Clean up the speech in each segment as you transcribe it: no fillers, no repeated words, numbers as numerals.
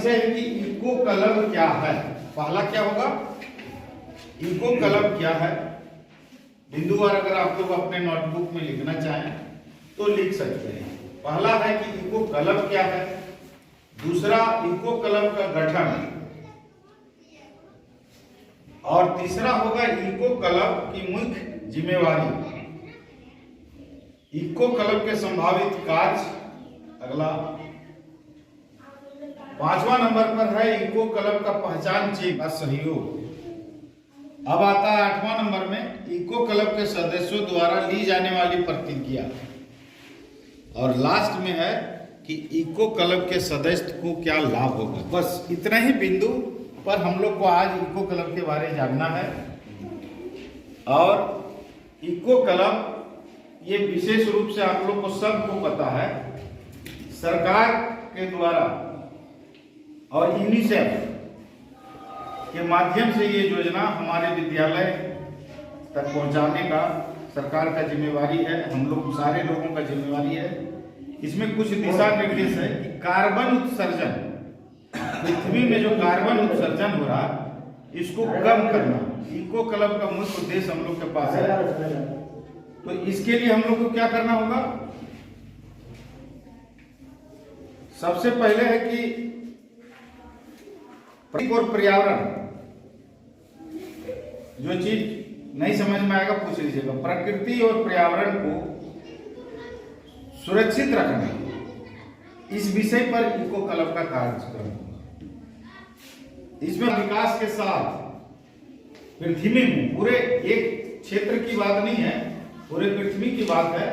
विषय है कि इको क्लब क्या है। पहला क्या होगा, इको क्लब क्या है। बिंदुवार अगर आप लोग अपने नोटबुक में लिखना चाहें तो लिख सकते हैं। पहला है कि इको क्लब क्या है, दूसरा इको क्लब का गठन, और तीसरा होगा इको क्लब की मुख्य जिम्मेवारी, इको क्लब के संभावित कार्य। अगला 5वां नंबर पर है इको क्लब का पहचान चिन्ह का सहयोग। अब आता है 8वां नंबर में इको क्लब के सदस्यों द्वारा ली जाने वाली प्रतिज्ञा, और लास्ट में है कि इको क्लब के सदस्य को क्या लाभ होगा। बस इतना ही बिंदु पर हम लोग को आज इको क्लब के बारे में जानना है। और इको क्लब ये विशेष रूप से आप लोग को सबको पता है, सरकार के द्वारा और यूनिसेफ के माध्यम से ये योजना हमारे विद्यालय तक पहुंचाने का सरकार का जिम्मेवारी है, हम लोग सारे लोगों का जिम्मेवारी है। इसमें कुछ दिशा निर्देश है कि कार्बन उत्सर्जन, पृथ्वी में जो कार्बन उत्सर्जन हो रहा है इसको कम करना इको क्लब का मुख्य उद्देश्य हम लोग के पास है। तो इसके लिए हम लोग को क्या करना होगा, सबसे पहले है कि और पर्यावरण, जो चीज नहीं समझ में आएगा पूछ लीजिएगा। प्रकृति और पर्यावरण को सुरक्षित रखना, इस विषय पर इको क्लब का कार्यक्रम होगा। इसमें विकास के साथ पृथ्वी में, पूरे एक क्षेत्र की बात नहीं है, पूरे पृथ्वी की बात है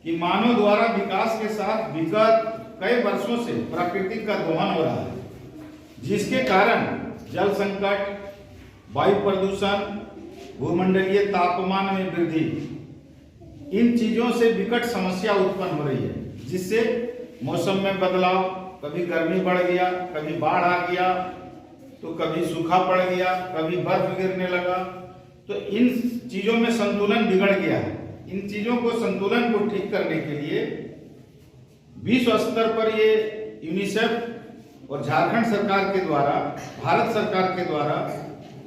कि मानव द्वारा विकास के साथ विगत कई वर्षों से प्रकृति का दोहन हो रहा है, जिसके कारण जल संकट, वायु प्रदूषण, भूमंडलीय तापमान में वृद्धि, इन चीजों से विकट समस्या उत्पन्न हो रही है, जिससे मौसम में बदलाव, कभी गर्मी बढ़ गया, कभी बाढ़ आ गया, तो कभी सूखा पड़ गया, कभी बर्फ गिरने लगा। तो इन चीजों में संतुलन बिगड़ गया है। इन चीजों को, संतुलन को ठीक करने के लिए विश्व स्तर पर ये यूनिसेफ और झारखंड सरकार के द्वारा, भारत सरकार के द्वारा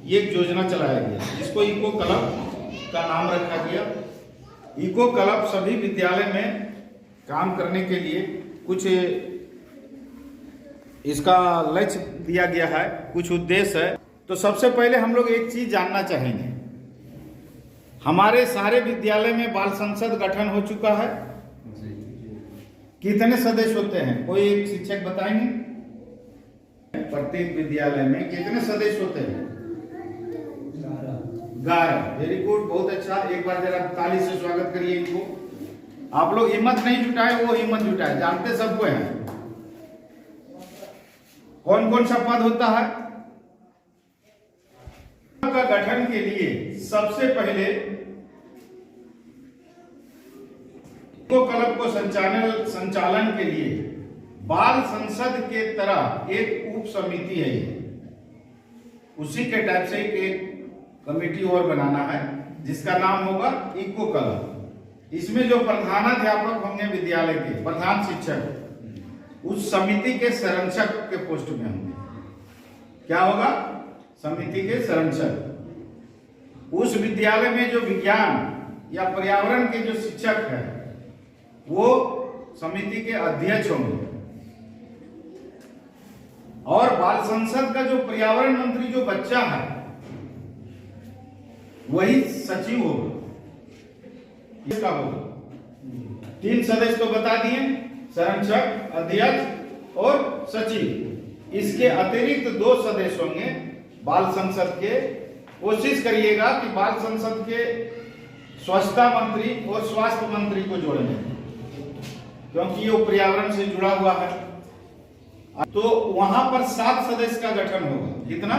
ये एक योजना चलाया गया, जिसको इको क्लब का नाम रखा गया। इको क्लब सभी विद्यालय में काम करने के लिए कुछ इसका लक्ष्य दिया गया है, कुछ उद्देश्य है। तो सबसे पहले हम लोग एक चीज जानना चाहेंगे, हमारे सारे विद्यालय में बाल संसद गठन हो चुका है। कितने सदस्य होते हैं, कोई एक शिक्षक बताएंगे? प्रत्येक विद्यालय में कितने सदस्य होते हैं? 11। वेरी गुड, बहुत अच्छा। एक बार जरा ताली से स्वागत करिए इनको। आप लोग हिम्मत नहीं जुटाए, वो हिम्मत जुटाए, जानते सबको हैं। कौन कौन सा पद होता है? का गठन के लिए सबसे पहले इको क्लब को संचालन के लिए बाल संसद के तरह एक उप समिति है, उसी के टाइप से एक कमेटी और बनाना है, जिसका नाम होगा इको क्लब। इसमें जो प्रधानाध्यापक होंगे विद्यालय के, प्रधान शिक्षक, उस समिति के संरक्षक के पोस्ट में होंगे। क्या होगा? समिति के संरक्षक। उस विद्यालय में जो विज्ञान या पर्यावरण के जो शिक्षक है वो समिति के अध्यक्ष होंगे, और बाल संसद का जो पर्यावरण मंत्री जो बच्चा है वही सचिव होगा। इसका होगा 3 सदस्य तो बता दिए, संरक्षक, अध्यक्ष और सचिव। इसके अतिरिक्त 2 सदस्य होंगे बाल संसद के। कोशिश करिएगा कि बाल संसद के स्वच्छता मंत्री और स्वास्थ्य मंत्री को जोड़ने, क्योंकि ये पर्यावरण से जुड़ा हुआ है। तो वहां पर 7 सदस्य का गठन होगा। कितना?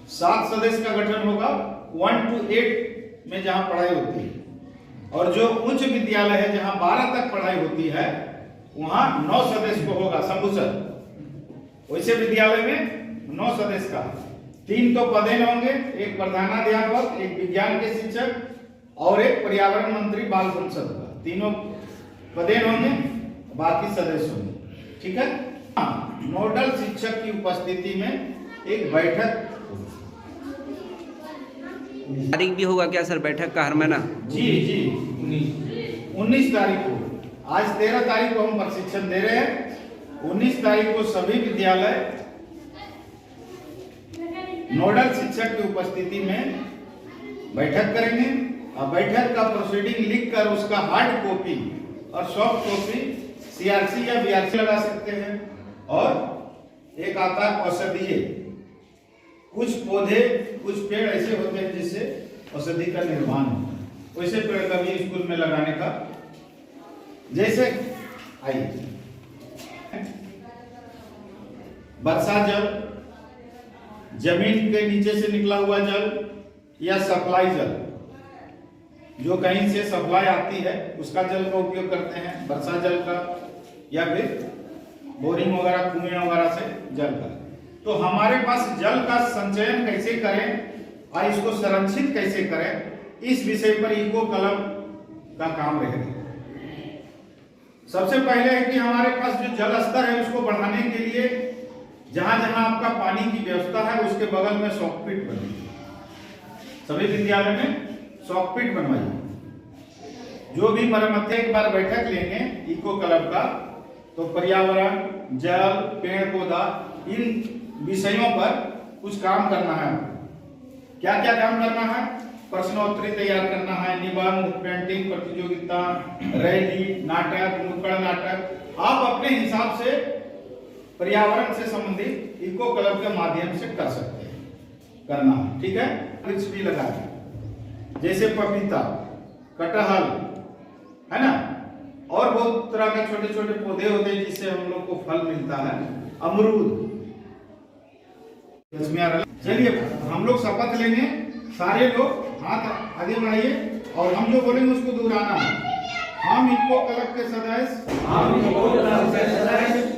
7 सदस्य का गठन होगा 1 to 8 में जहां पढ़ाई होती है, और जो उच्च विद्यालय है जहां 12 तक पढ़ाई होती है वहां 9 सदस्य को होगा समुचर। वैसे विद्यालय में 9 सदस्य का 3 तो पदेन होंगे, एक प्रधानाध्यापक, एक विज्ञान के शिक्षक और एक पर्यावरण मंत्री बाल संसद का। तीनों पदेन होंगे, बाकी सदस्य होंगे। ठीक है। नोडल शिक्षक की उपस्थिति में एक बैठक तारीख भी होगा क्या सर बैठक का हर महीना? जी 19 तारीख को, आज 13 तारीख को हम प्रशिक्षण दे रहे हैं। 19 तारीख को सभी विद्यालय नोडल शिक्षक की उपस्थिति में बैठक करेंगे और बैठक का प्रोसीडिंग लिखकर उसका हार्ड कॉपी और सॉफ्ट कॉपी सीआरसी या बीआरसी लगा सकते हैं। और एक आता है औषधीय, कुछ पौधे कुछ पेड़ ऐसे होते हैं जिससे औषधि का निर्माण होता है, वैसे पेड़ कभी स्कूल में लगाने का, जैसे आइए वर्षा जल, जमीन के नीचे से निकला हुआ जल या सप्लाई जल, जो कहीं से सप्लाई आती है उसका जल का उपयोग करते हैं, वर्षा जल का, या फिर बोरिंग वगैरह कुएं वगैरह से जल का। तो हमारे पास जल का संचयन कैसे करें और इसको संरक्षित कैसे करें, इस विषय पर इको क्लब का काम रहेगा। सबसे पहले है कि हमारे पास जो जल स्तर है उसको बढ़ाने के लिए जहां जहां आपका पानी की व्यवस्था है उसके बगल में सॉकपिट बनाइए। सभी विद्यालय में सॉकपिट बनवाइए। जो भी मरम्मत, एक बार बैठक लेंगे इको क्लब का, तो पर्यावरण, जल, पेड़ पौधा, इन विषयों पर कुछ काम करना है। क्या क्या काम करना है? प्रश्नोत्तरी तैयार करना है, निबंध, पेंटिंग प्रतियोगिता, रैली, नाटक, नुक्कड़ नाटक, आप अपने हिसाब से पर्यावरण से संबंधित इको क्लब के माध्यम से कर सकते हैं, करना है। ठीक है, वृक्ष भी लगाए, जैसे पपीता, कटहल, है ना, और बहुत तरह के छोटे छोटे पौधे होते हैं जिससे हम लोग को फल मिलता है, अमरूद। चलिए हम लोग शपथ लेंगे, सारे लोग हाथ आगे बढ़ाइए और हम जो बोलेंगे उसको दोहराना है। हम इको क्लब के सदस्य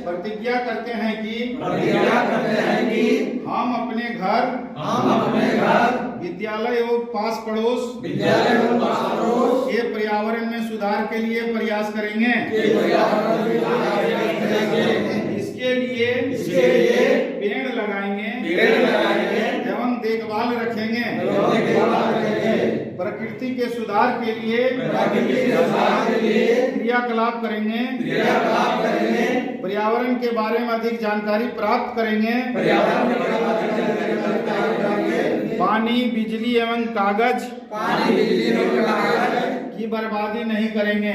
प्रतिज्ञा करते हैं कि हम अपने घर विद्यालय एवं पास पड़ोस के पर्यावरण में सुधार के लिए प्रयास करेंगे। इसके लिए पेड़ लगाएंगे एवं देखभाल रखेंगे। प्रकृति के सुधार के लिए क्रियाकलाप करेंगे। पर्यावरण के बारे में अधिक जानकारी प्राप्त करेंगे। पानी, बिजली एवं कागज की बर्बादी नहीं करेंगे।